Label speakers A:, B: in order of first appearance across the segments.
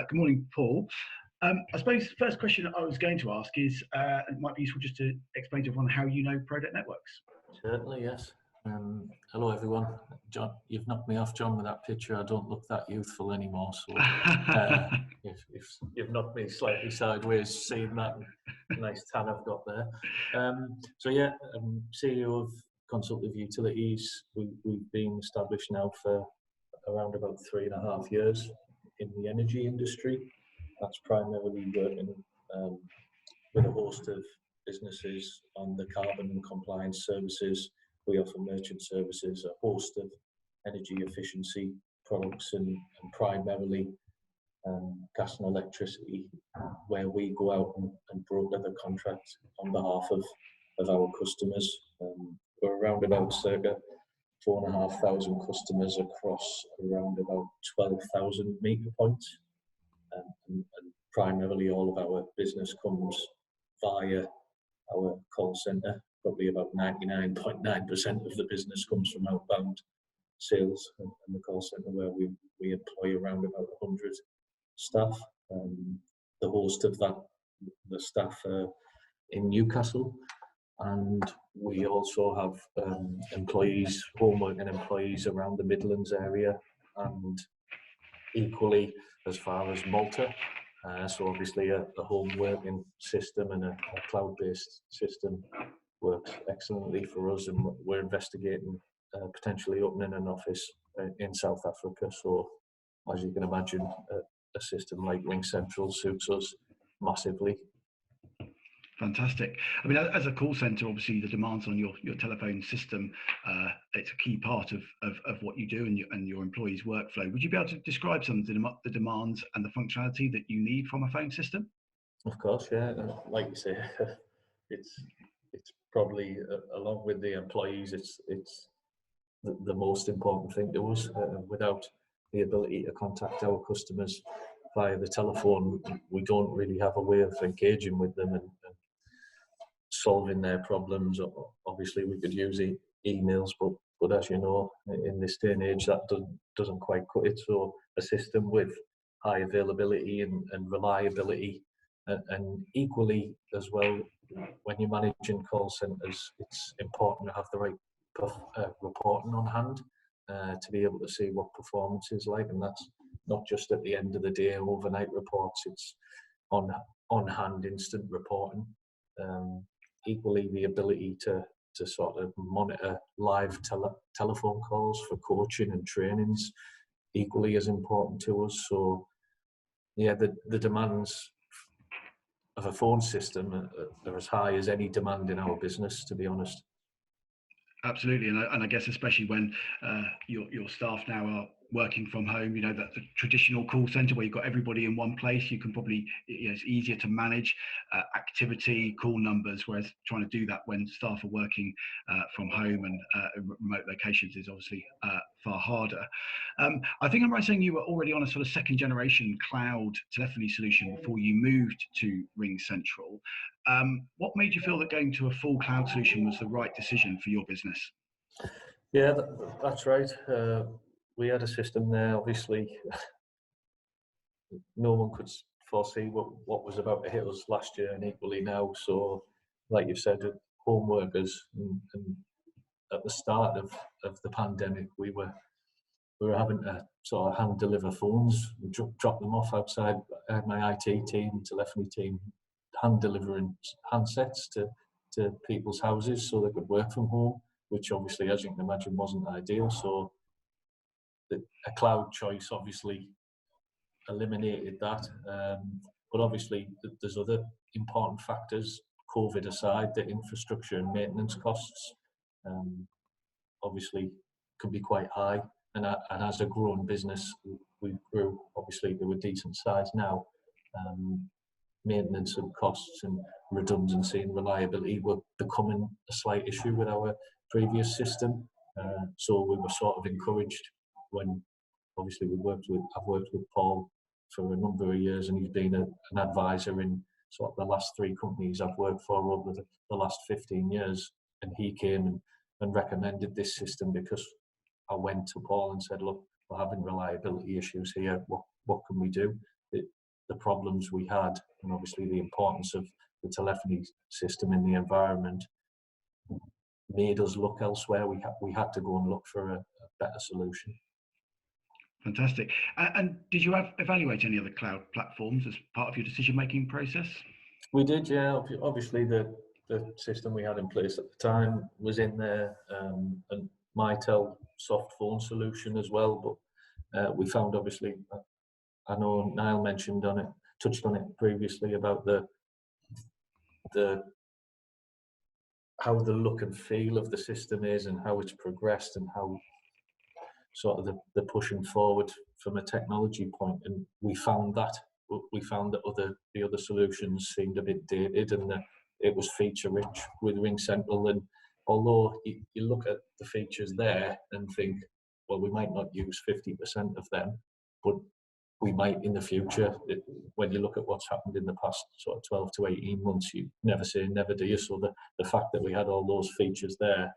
A: Good morning, Paul. I suppose the first question I was going to ask is, it might be useful just to explain to everyone how you know Prodec Networks.
B: Certainly, yes. Hello, everyone. John, you've knocked me off, John, with that picture. I don't look that youthful anymore. So if you've knocked me slightly sideways, seeing that nice tan I've got there. So yeah, I'm CEO of Consultiv Utilities. We've been established now for around about 3.5 years in the energy industry. That's primarily working with a host of businesses on the carbon and compliance services. We offer merchant services, a host of energy efficiency products, and primarily gas and electricity, where we go out and broker the contract on behalf of our customers. We're around about circa 4,500 customers across around about 12,000 meter points, and primarily all of our business comes via our call centre. Probably about 99.9% of the business comes from outbound sales and the call centre, where we employ around about 100 staff. The host of that, the staff are in Newcastle, and we also have employees, home working employees around the Midlands area, and equally as far as Malta. So obviously a home working system and a cloud-based system works excellently for us, and we're investigating potentially opening an office in South Africa. So as you can imagine, a system like RingCentral suits us massively.
A: Fantastic. I mean, as a call centre, obviously the demands on your telephone system, it's a key part of what you do and your employees' workflow. Would you be able to describe some of the demands and the functionality that you need from a phone system?
B: Of course, yeah. Like you say, it's probably along with the employees, it's the most important thing to us. Without the ability to contact our customers via the telephone, we don't really have a way of engaging with them and solving their problems. Obviously, we could use emails, but as you know, in this day and age, that doesn't quite cut it. So a system with high availability and reliability, and equally as well, when you're managing call centres, it's important to have the right reporting on hand to be able to see what performance is like, and that's not just at the end of the day overnight reports. It's on hand instant reporting. Equally, the ability to sort of monitor live telephone calls for coaching and trainings, equally as important to us. So yeah, the demands of a phone system are as high as any demand in our business, to be honest.
A: Absolutely, and I guess especially when your staff now are working from home, you know, that the traditional call centre where you've got everybody in one place, you can probably, it's easier to manage activity, call numbers, whereas trying to do that when staff are working from home and remote locations is obviously far harder. I think I'm right saying you were already on a sort of second generation cloud telephony solution before you moved to RingCentral. What made you feel that going to a full cloud solution was the right decision for your business?
B: Yeah, that's right. We had a system there, obviously. No one could foresee what was about to hit us last year, and equally now. So, like you've said, home workers, and at the start of the pandemic, we were having to sort of hand deliver phones. We drop them off outside. I had my IT team, telephony team, hand delivering handsets to people's houses so they could work from home, which obviously, as you can imagine, wasn't ideal. So a cloud choice obviously eliminated that. But obviously there's other important factors, COVID aside, the infrastructure and maintenance costs obviously can be quite high. And as a growing business, we grew obviously to a decent size now. Maintenance and costs and redundancy and reliability were becoming a slight issue with our previous system. So we were sort of encouraged when obviously I've worked with Paul for a number of years, and he's been an advisor in sort of the last 3 companies I've worked for over the last 15 years. And he came and recommended this system because I went to Paul and said, look, we're having reliability issues here. What can we do? The problems we had, and obviously the importance of the telephony system in the environment, made us look elsewhere. We had to go and look for a better solution.
A: Fantastic. And did you evaluate any other cloud platforms as part of your decision-making process?
B: We did, yeah. Obviously, the system we had in place at the time was in there, and Mitel soft phone solution as well. But we found, obviously, I know Niall touched on it previously about the how the look and feel of the system is and how it's progressed and how sort of the pushing forward from a technology point. And we found that the other solutions seemed a bit dated, and it was feature rich with RingCentral. And although you look at the features there and think, well, we might not use 50% of them, but we might in the future. When you look at what's happened in the past sort of 12 to 18 months, you never say never, do you? So the fact that we had all those features there,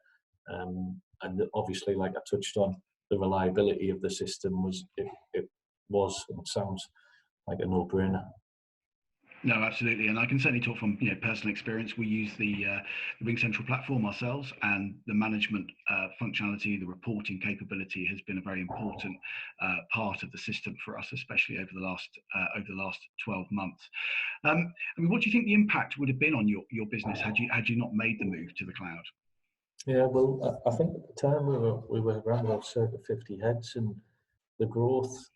B: and obviously, like I touched on, the reliability of the system it sounds like a no-brainer.
A: No, absolutely, and I can certainly talk from personal experience. We use the RingCentral platform ourselves, and the management functionality, the reporting capability has been a very important part of the system for us, especially over the last 12 months. I mean, what do you think the impact would have been on your business had you not made the move to the cloud?
B: Yeah, well, I think at the time we were around about circa 50 heads, and the growth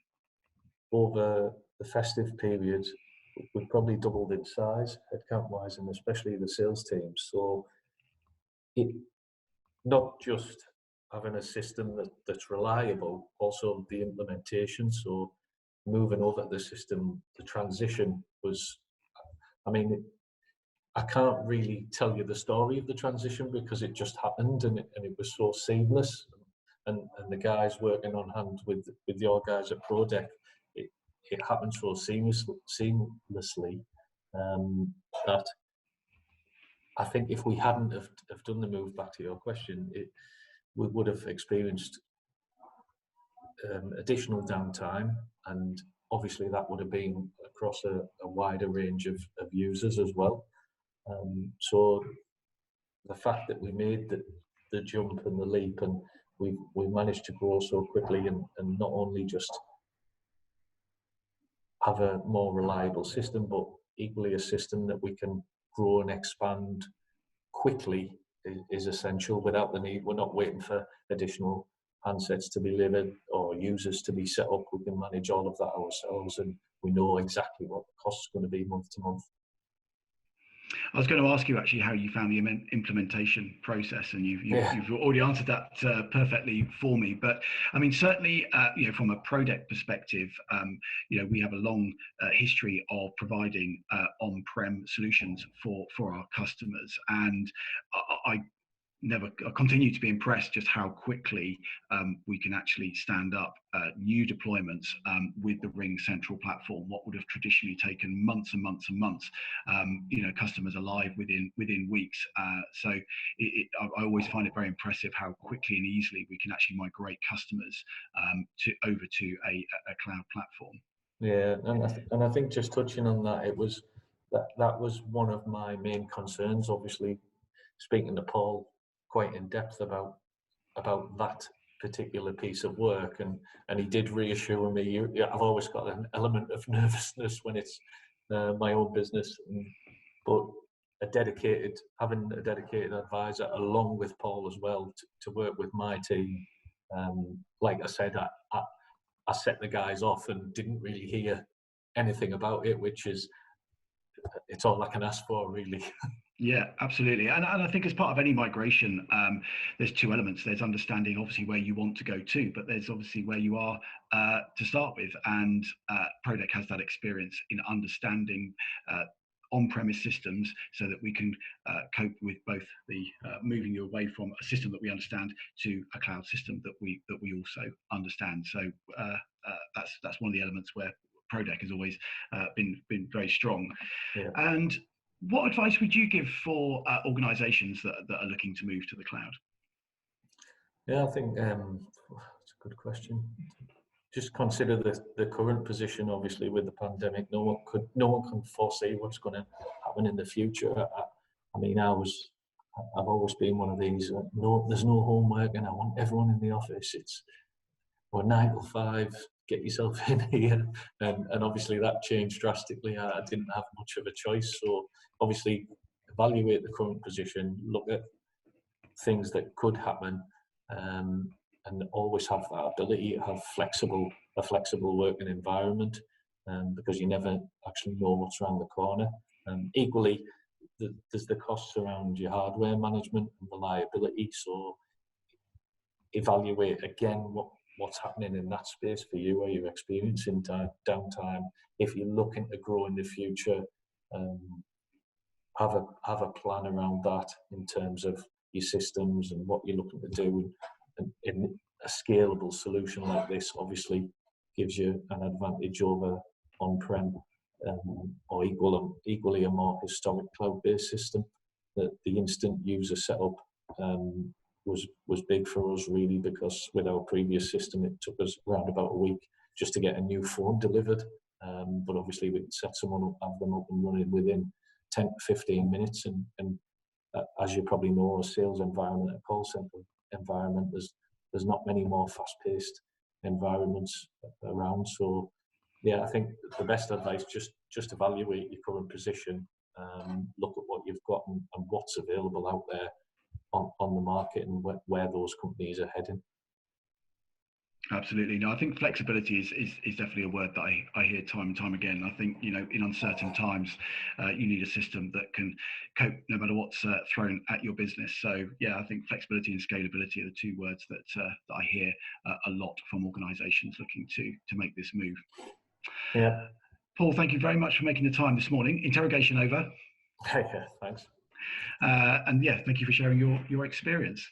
B: over the festive period, we probably doubled in size, headcount-wise, and especially the sales team. So it not just having a system that's reliable, also the implementation. So moving over the system, the transition was, I mean, I can't really tell you the story of the transition because it just happened, and it was so seamless. And the guys working on hand with your guys at Prodec, it happened so seamlessly that I think if we hadn't have done the move, back to your question, we would have experienced additional downtime, and obviously that would have been across a wider range of users as well. So the fact that we made the jump and the leap, and we managed to grow so quickly, and not only just have a more reliable system, but equally a system that we can grow and expand quickly is essential without the need. We're not waiting for additional handsets to be delivered or users to be set up. We can manage all of that ourselves, and we know exactly what the cost is going to be month to month.
A: I was going to ask you actually how you found the implementation process, and you've already answered that perfectly for me. But I mean, certainly, from a Prodec perspective, we have a long history of providing on-prem solutions for our customers, and I continue to be impressed just how quickly we can actually stand up new deployments with the RingCentral platform. What would have traditionally taken months and months and months, customers are live within weeks. So I always find it very impressive how quickly and easily we can actually migrate customers over to a cloud platform.
B: Yeah, and I think just touching on that, that was one of my main concerns. Obviously, speaking to Paul quite in depth about that particular piece of work, and he did reassure me. I've always got an element of nervousness when it's my own business, but having a dedicated advisor along with Paul as well to work with my team. Like I said, I set the guys off and didn't really hear anything about it, which is it's all I can ask for, really.
A: Yeah, absolutely. And I think as part of any migration, there's two elements. There's understanding obviously where you want to go to, but there's obviously where you are to start with. And Prodec has that experience in understanding on-premise systems so that we can cope with both the moving you away from a system that we understand to a cloud system that we also understand. So that's one of the elements where Prodec has always been very strong.
B: Yeah.
A: And what advice would you give for organisations that are looking to move to the cloud?
B: Yeah, I think it's a good question. Just consider the current position. Obviously, with the pandemic, no one can foresee what's going to happen in the future. I mean, I've always been one of these. No, there's no homework, and I want everyone in the office. We're 9 to 5. Get yourself in here, and obviously that changed drastically. I didn't have much of a choice, so obviously evaluate the current position, look at things that could happen, and always have that ability to have a flexible working environment, because you never actually know what's around the corner. Equally, there's the costs around your hardware management and reliability. So evaluate again what's happening in that space for you. Are you experiencing downtime? If you're looking to grow in the future, have a plan around that in terms of your systems and what you're looking to do. And in a scalable solution like this, obviously, gives you an advantage over on-prem, or equally a more historic cloud-based system. The instant user setup was big for us, really, because with our previous system, it took us around about a week just to get a new phone delivered. But obviously, we could set someone up, have them up and running within 10 to 15 minutes. And as you probably know, a sales environment, a call center environment, there's not many more fast-paced environments around. So yeah, I think the best advice, just evaluate your current position, look at what you've got and what's available out there on the market, and where those companies are heading.
A: Absolutely. No, I think flexibility is definitely a word that I hear time and time again. I think, in uncertain times, you need a system that can cope no matter what's thrown at your business. So yeah, I think flexibility and scalability are the two words that I hear a lot from organizations looking to make this move.
B: Yeah.
A: Paul, thank you very much for making the time this morning. Interrogation over.
B: Yeah, thanks.
A: And yeah, thank you for sharing your experience.